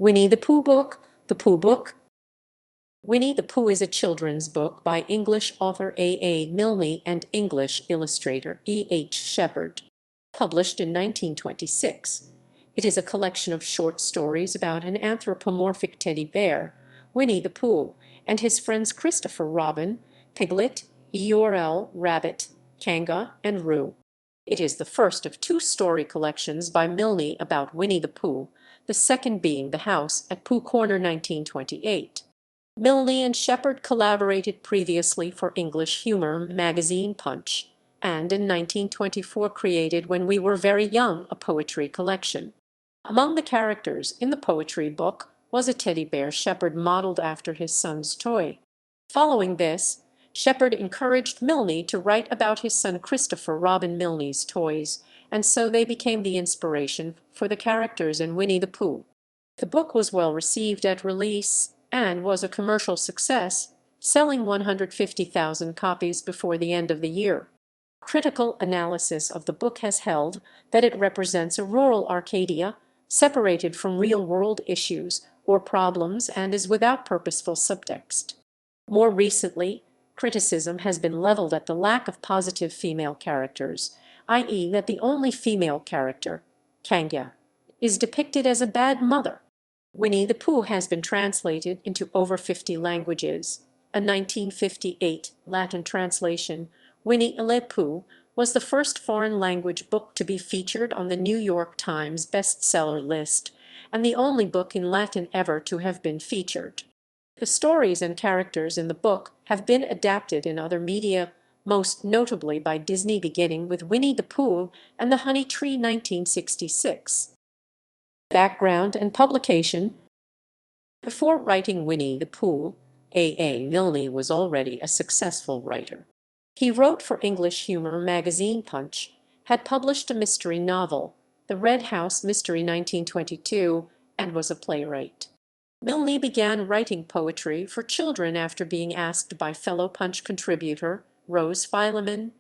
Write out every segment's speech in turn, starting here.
Winnie-the-Pooh book, The Pooh Book. Winnie-the-Pooh is a children's book by English author A. Milne and English illustrator E. Shepard, published in 1926. It is a collection of short stories about an anthropomorphic teddy bear, Winnie-the-Pooh, and his friends Christopher Robin, Piglet, Eeyore, Rabbit, Kanga, and Roo. It is the first of two story collections by Milne about Winnie-the-Pooh, the second being The House at Pooh Corner 1928. Milne and Shepard collaborated previously for English humour magazine Punch, and in 1924 created When We Were Very Young, a poetry collection. Among the characters in the poetry book was a teddy bear Shepard modeled after his son's toy. Following this, Shepard encouraged Milne to write about his son Christopher Robin Milne's toys, and so they became the inspiration for the characters in Winnie-the-Pooh. The book was well received at release and was a commercial success, selling 150,000 copies before the end of the year. Critical analysis of the book has held that it represents a rural Arcadia, separated from real-world issues or problems, and is without purposeful subtext. More recently, criticism has been leveled at the lack of positive female characters, i.e. that the only female character, Kanga, is depicted as a bad mother. Winnie-the-Pooh has been translated into over 50 languages. A 1958 Latin translation, Winnie-the-Pooh, was the first foreign language book to be featured on the New York Times bestseller list, and the only book in Latin ever to have been featured. The stories and characters in the book have been adapted in other media, most notably by Disney, beginning with Winnie-the-Pooh and the Honey Tree 1966. Background and publication. Before writing Winnie-the-Pooh, A. Milne was already a successful writer. He wrote for English humour magazine Punch, had published a mystery novel, The Red House Mystery 1922, and was a playwright. Milne began writing poetry for children after being asked by fellow Punch contributor Rose Fileman.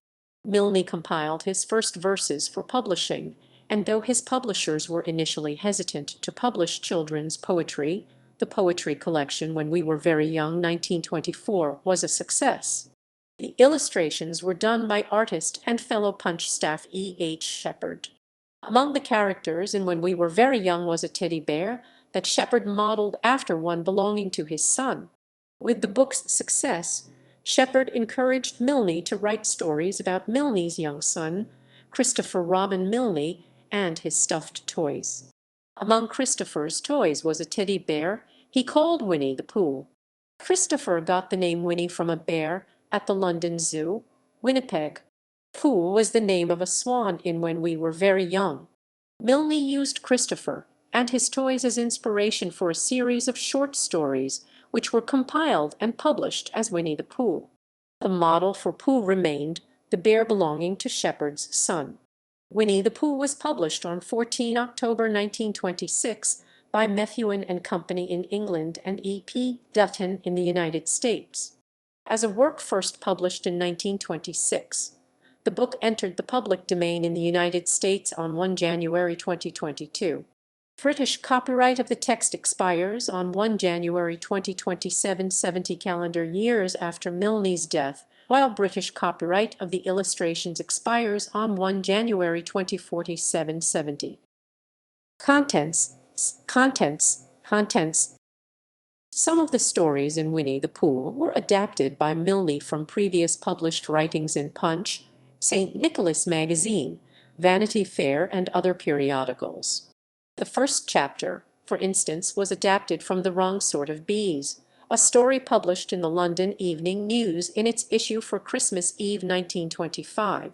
Milne compiled his first verses for publishing, and though his publishers were initially hesitant to publish children's poetry, the poetry collection When We Were Very Young 1924 was a success. The illustrations were done by artist and fellow Punch staff E. Shepard. Among the characters in When We Were Very Young was a teddy bear that Shepard modeled after one belonging to his son. With the book's success, Shepard encouraged Milne to write stories about Milne's young son, Christopher Robin Milne, and his stuffed toys. Among Christopher's toys was a teddy bear he called Winnie-the-Pooh. Christopher got the name Winnie from a bear at the London Zoo, Winnipeg. Pooh was the name of a swan in When We Were Very Young. Milne used Christopher and his toys as inspiration for a series of short stories, which were compiled and published as Winnie-the-Pooh. The model for Pooh remained the bear belonging to Shepard's son. Winnie-the-Pooh was published on 14 October 1926 by Methuen and Company in England and E.P. Dutton in the United States. As a work first published in 1926, the book entered the public domain in the United States on 1 January 2022. British copyright of the text expires on 1 January 2027, 70 calendar years after Milne's death, while British copyright of the illustrations expires on 1 January 2047, 70. Contents. Some of the stories in Winnie-the-Pooh were adapted by Milne from previous published writings in Punch, St. Nicholas Magazine, Vanity Fair, and other periodicals. The first chapter, for instance, was adapted from The Wrong Sort of Bees, a story published in the London Evening News in its issue for Christmas Eve 1925.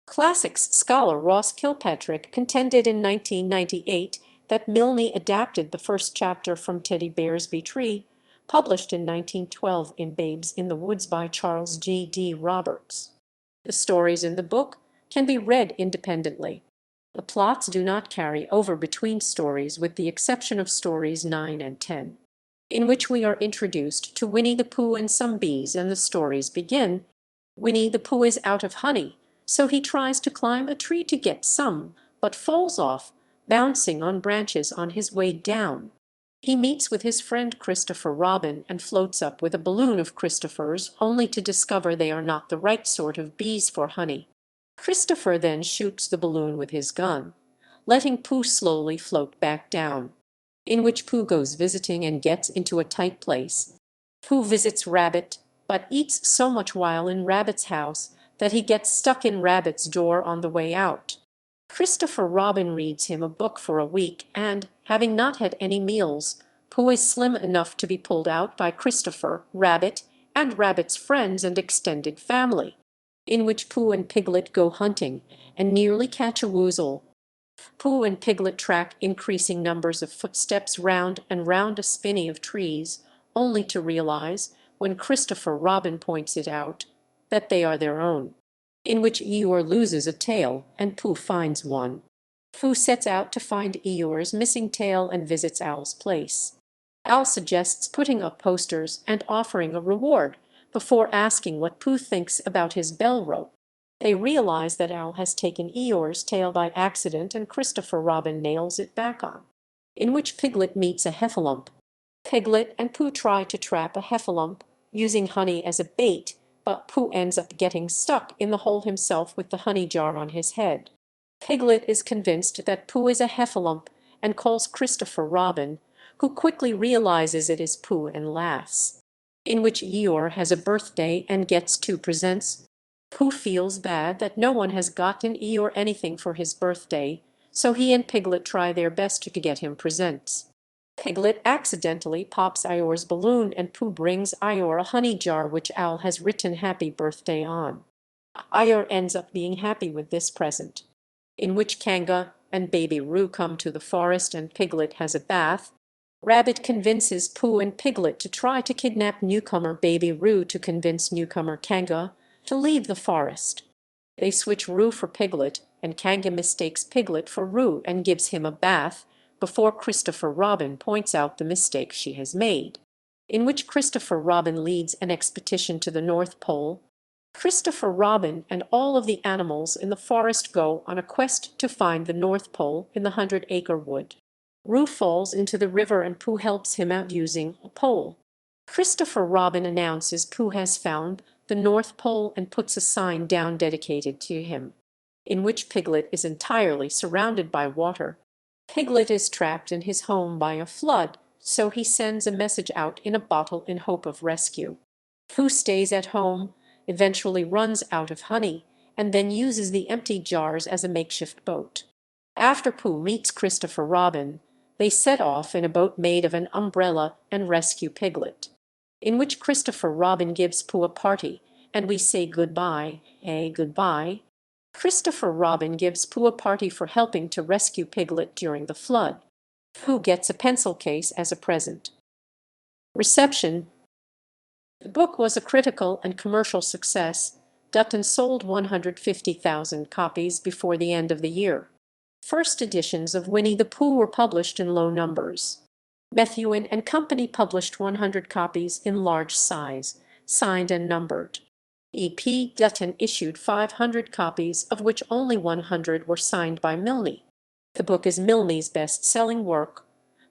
Classics scholar Ross Kilpatrick contended in 1998 that Milne adapted the first chapter from Teddy Bear's Tree, published in 1912 in Babes in the Woods by Charles G.D. Roberts. The stories in the book can be read independently. The plots do not carry over between stories with the exception of stories 9 and 10, in which we are introduced to Winnie-the-Pooh and some bees, and the stories begin. Winnie-the-Pooh is out of honey, so he tries to climb a tree to get some, but falls off, bouncing on branches on his way down. He meets with his friend Christopher Robin and floats up with a balloon of Christopher's, only to discover they are not the right sort of bees for honey. Christopher then shoots the balloon with his gun, letting Pooh slowly float back down, in which Pooh goes visiting and gets into a tight place. Pooh visits Rabbit, but eats so much while in Rabbit's house that he gets stuck in Rabbit's door on the way out. Christopher Robin reads him a book for a week, and, having not had any meals, Pooh is slim enough to be pulled out by Christopher, Rabbit, and Rabbit's friends and extended family, in which Pooh and Piglet go hunting and nearly catch a woozle. Pooh and Piglet track increasing numbers of footsteps round and round a spinney of trees, only to realize, when Christopher Robin points it out, that they are their own, in which Eeyore loses a tail and Pooh finds one. Pooh sets out to find Eeyore's missing tail and visits Owl's place. Owl suggests putting up posters and offering a reward, before asking what Pooh thinks about his bell rope. They realize that Owl has taken Eeyore's tail by accident and Christopher Robin nails it back on, in which Piglet meets a heffalump. Piglet and Pooh try to trap a heffalump, using honey as a bait, but Pooh ends up getting stuck in the hole himself with the honey jar on his head. Piglet is convinced that Pooh is a heffalump and calls Christopher Robin, who quickly realizes it is Pooh and laughs, in which Eeyore has a birthday and gets 2 presents. Pooh feels bad that no one has gotten Eeyore anything for his birthday, so he and Piglet try their best to get him presents. Piglet accidentally pops Eeyore's balloon and Pooh brings Eeyore a honey jar which Owl has written "Happy Birthday" on. Eeyore ends up being happy with this present, in which Kanga and Baby Roo come to the forest and Piglet has a bath. Rabbit convinces Pooh and Piglet to try to kidnap newcomer Baby Roo to convince newcomer Kanga to leave the forest. They switch Roo for Piglet, and Kanga mistakes Piglet for Roo and gives him a bath, before Christopher Robin points out the mistake she has made, in which Christopher Robin leads an expedition to the North Pole. Christopher Robin and all of the animals in the forest go on a quest to find the North Pole in the 100-acre wood. Roo falls into the river and Pooh helps him out using a pole. Christopher Robin announces Pooh has found the North Pole and puts a sign down dedicated to him, in which Piglet is entirely surrounded by water. Piglet is trapped in his home by a flood, so he sends a message out in a bottle in hope of rescue. Pooh stays at home, eventually runs out of honey, and then uses the empty jars as a makeshift boat. After Pooh meets Christopher Robin, they set off in a boat made of an umbrella and rescue Piglet, in which Christopher Robin gives Pooh a party, and we say goodbye, goodbye. Christopher Robin gives Pooh a party for helping to rescue Piglet during the flood. Pooh gets a pencil case as a present. Reception. The book was a critical and commercial success. Dutton sold 150,000 copies before the end of the year. First editions of Winnie-the-Pooh were published in low numbers. Methuen and Company published 100 copies in large size, signed and numbered. E.P. Dutton issued 500 copies, of which only 100 were signed by Milne. The book is Milne's best-selling work.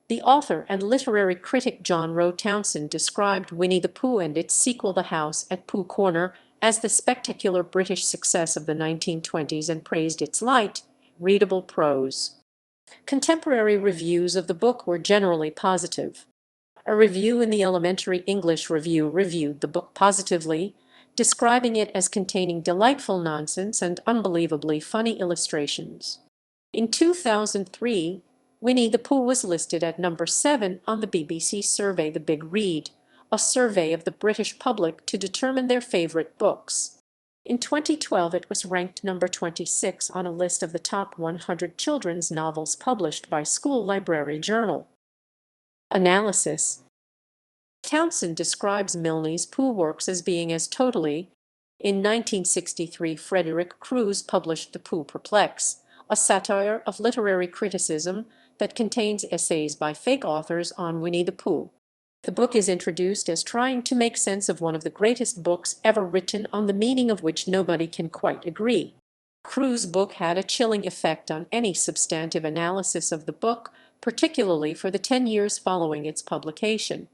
The author and literary critic John Rowe Townsend described Winnie-the-Pooh and its sequel The House at Pooh Corner as the spectacular British success of the 1920s and praised its light, readable prose. Contemporary reviews of the book were generally positive. A review in the Elementary English Review reviewed the book positively, describing it as containing delightful nonsense and unbelievably funny illustrations. In 2003, Winnie-the-Pooh was listed at number 7 on the BBC survey The Big Read, a survey of the British public to determine their favourite books. In 2012 it was ranked number 26 on a list of the top 100 children's novels published by School Library Journal. Analysis. Townsend describes Milne's Pooh works as being as totally. In 1963 Frederick Crews published The Pooh Perplex, a satire of literary criticism that contains essays by fake authors on Winnie-the-Pooh. The book is introduced as trying to make sense of one of the greatest books ever written on the meaning of which nobody can quite agree. Crews' book had a chilling effect on any substantive analysis of the book, particularly for the 10 years following its publication.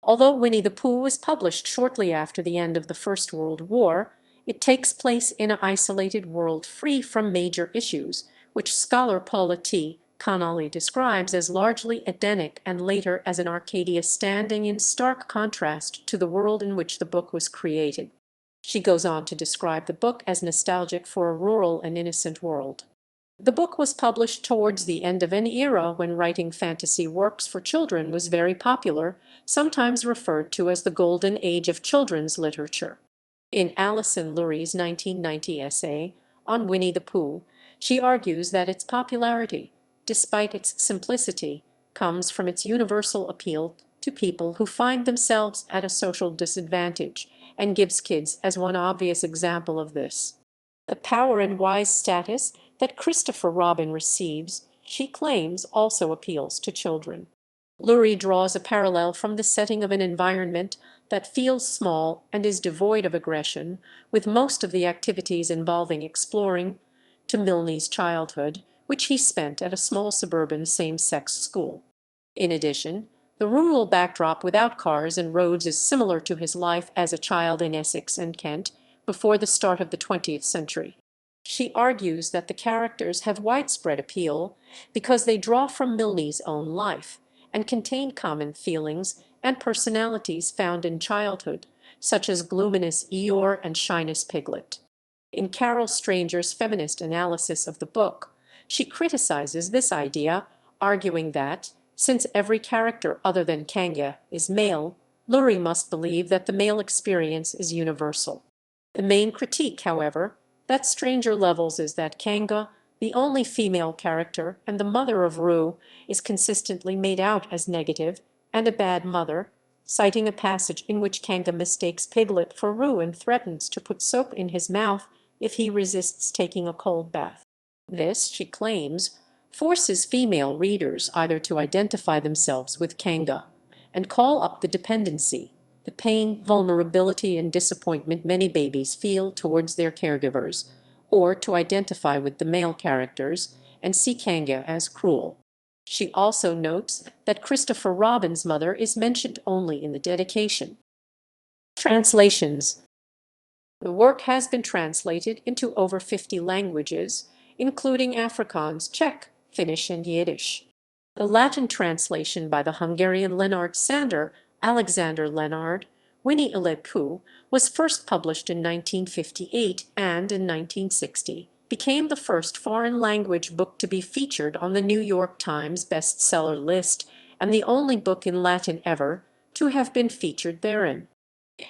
Although Winnie-the-Pooh was published shortly after the end of the First World War, it takes place in an isolated world free from major issues, which scholar Paula T. Connolly describes as largely Edenic and later as an Arcadia, standing in stark contrast to the world in which the book was created. She goes on to describe the book as nostalgic for a rural and innocent world. The book was published towards the end of an era when writing fantasy works for children was very popular, sometimes referred to as the golden age of children's literature. In Alison Lurie's 1990 essay on Winnie the Pooh, she argues that its popularity, despite its simplicity, comes from its universal appeal to people who find themselves at a social disadvantage, and gives kids as one obvious example of this. The power and wise status that Christopher Robin receives, she claims, also appeals to children. Lurie draws a parallel from the setting of an environment that feels small and is devoid of aggression, with most of the activities involving exploring, to Milne's childhood, which he spent at a small suburban same-sex school. In addition, the rural backdrop without cars and roads is similar to his life as a child in Essex and Kent before the start of the 20th century. She argues that the characters have widespread appeal because they draw from Milne's own life and contain common feelings and personalities found in childhood, such as gloominess Eeyore and shyness Piglet. In Carol Stranger's feminist analysis of the book, she criticizes this idea, arguing that, since every character other than Kanga is male, Lurie must believe that the male experience is universal. The main critique, however, that Stranger levels is that Kanga, the only female character and the mother of Roo, is consistently made out as negative and a bad mother, citing a passage in which Kanga mistakes Piglet for Roo and threatens to put soap in his mouth if he resists taking a cold bath. This, she claims, forces female readers either to identify themselves with Kanga and call up the dependency, the pain, vulnerability, and disappointment many babies feel towards their caregivers, or to identify with the male characters and see Kanga as cruel. She also notes that Christopher Robin's mother is mentioned only in the dedication. Translations. The work has been translated into over 50 languages, including Afrikaans, Czech, Finnish, and Yiddish. The Latin translation by the Hungarian Leonard Sander, Alexander Leonard, Winnie-the-Pooh, was first published in 1958 and, in 1960, became the first foreign language book to be featured on the New York Times bestseller list and the only book in Latin ever to have been featured therein.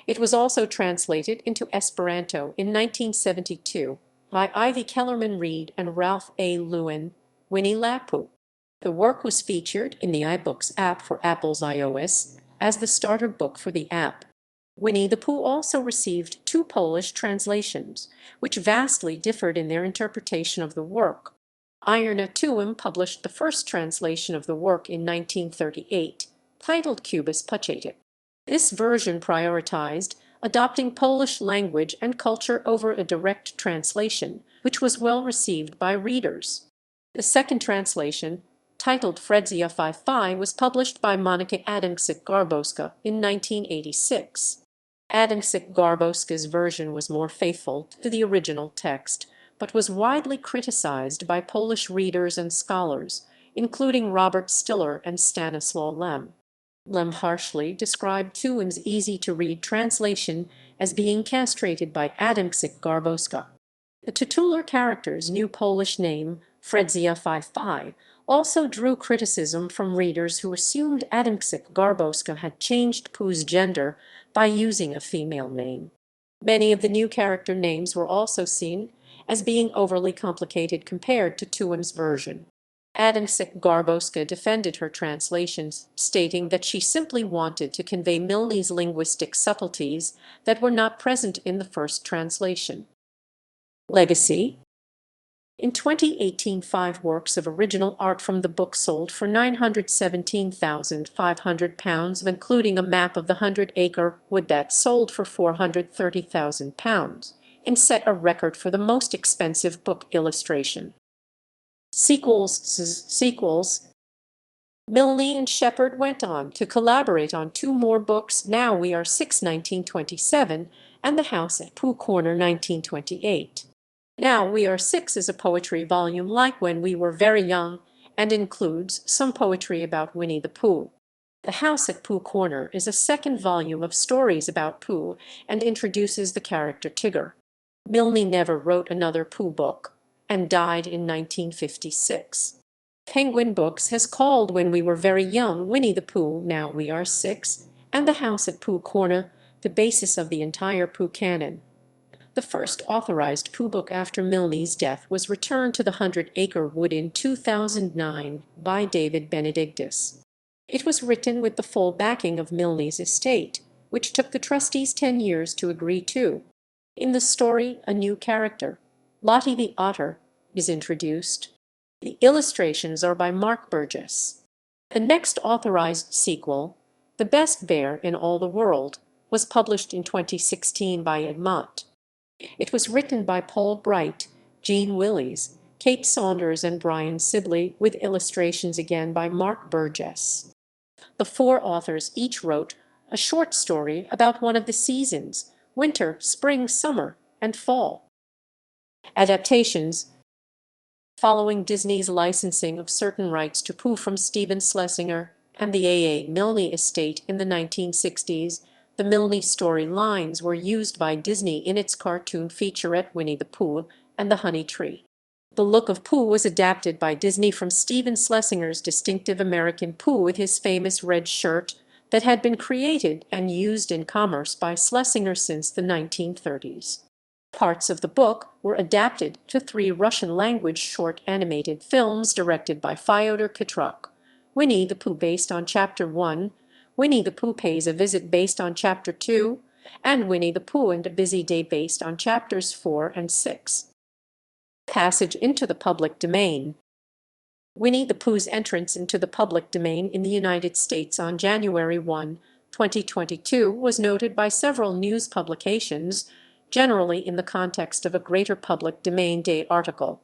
It was also translated into Esperanto in 1972 by Ivy Kellerman Reid and Ralph A. Lewin, Winnie-the-Pooh. The work was featured in the iBooks app for Apple's iOS as the starter book for the app. Winnie-the-Pooh also received two Polish translations, which vastly differed in their interpretation of the work. Irna Tuwim published the first translation of the work in 1938, titled Kubus Puchatek. This version prioritized adopting Polish language and culture over a direct translation, which was well received by readers. The second translation, titled Fredzia Fi, was published by Monika Adamczyk-Garbowska in 1986. Adamczyk-Garbowska's version was more faithful to the original text, but was widely criticized by Polish readers and scholars, including Robert Stiller and Stanislaw Lem. Lem harshly described Tuwim's easy-to-read translation as being castrated by Adamczyk-Garbowska. The titular character's new Polish name, Fredzia Fi, also drew criticism from readers who assumed Adamczyk-Garbowska had changed Pooh's gender by using a female name. Many of the new character names were also seen as being overly complicated compared to Tuwim's version. Adamczyk-Garbowska defended her translations, stating that she simply wanted to convey Milne's linguistic subtleties that were not present in the first translation. Legacy. In 2018, 5 works of original art from the book sold for £917,500, including a map of the 100-acre wood that sold for £430,000, and set a record for the most expensive book illustration. Sequels. Milne and Shepard went on to collaborate on two more books, Now We Are Six, 1927, and The House at Pooh Corner, 1928. Now We Are Six is a poetry volume like When We Were Very Young and includes some poetry about Winnie the Pooh. The House at Pooh Corner is a second volume of stories about Pooh and introduces the character Tigger. Milne never wrote another Pooh book and died in 1956. Penguin Books has called When We Were Very Young, Winnie the Pooh, Now We Are Six, and The House at Pooh Corner the basis of the entire Pooh canon. The first authorized Pooh book after Milne's death was Return to the 100-Acre Wood in 2009 by David Benedictus. It was written with the full backing of Milne's estate, which took the trustees 10 years to agree to. In the story, a new character, Lottie the Otter, is introduced. The illustrations are by Mark Burgess. The next authorized sequel, The Best Bear in All the World, was published in 2016 by Egmont. It was written by Paul Bright, Jean Willis, Kate Saunders, and Brian Sibley, with illustrations again by Mark Burgess. The four authors each wrote a short story about one of the seasons: winter, spring, summer, and fall. Adaptations. Following Disney's licensing of certain rights to Pooh from Stephen Schlesinger and the A.A. Milne estate in the 1960s, the Milne storylines were used by Disney in its cartoon featurette Winnie-the-Pooh and the Honey Tree. The look of Pooh was adapted by Disney from Stephen Schlesinger's distinctive American Pooh with his famous red shirt that had been created and used in commerce by Schlesinger since the 1930s. Parts of the book were adapted to 3 Russian-language short animated films directed by Fyodor Katruk: Winnie-the-Pooh based on Chapter 1, Winnie-the-Pooh Pays a Visit based on Chapter 2, and Winnie-the-Pooh and a Busy Day based on Chapters 4 and 6. Passage into the public domain. Winnie-the-Pooh's entrance into the public domain in the United States on January 1, 2022 was noted by several news publications, generally in the context of a Greater Public Domain Day article.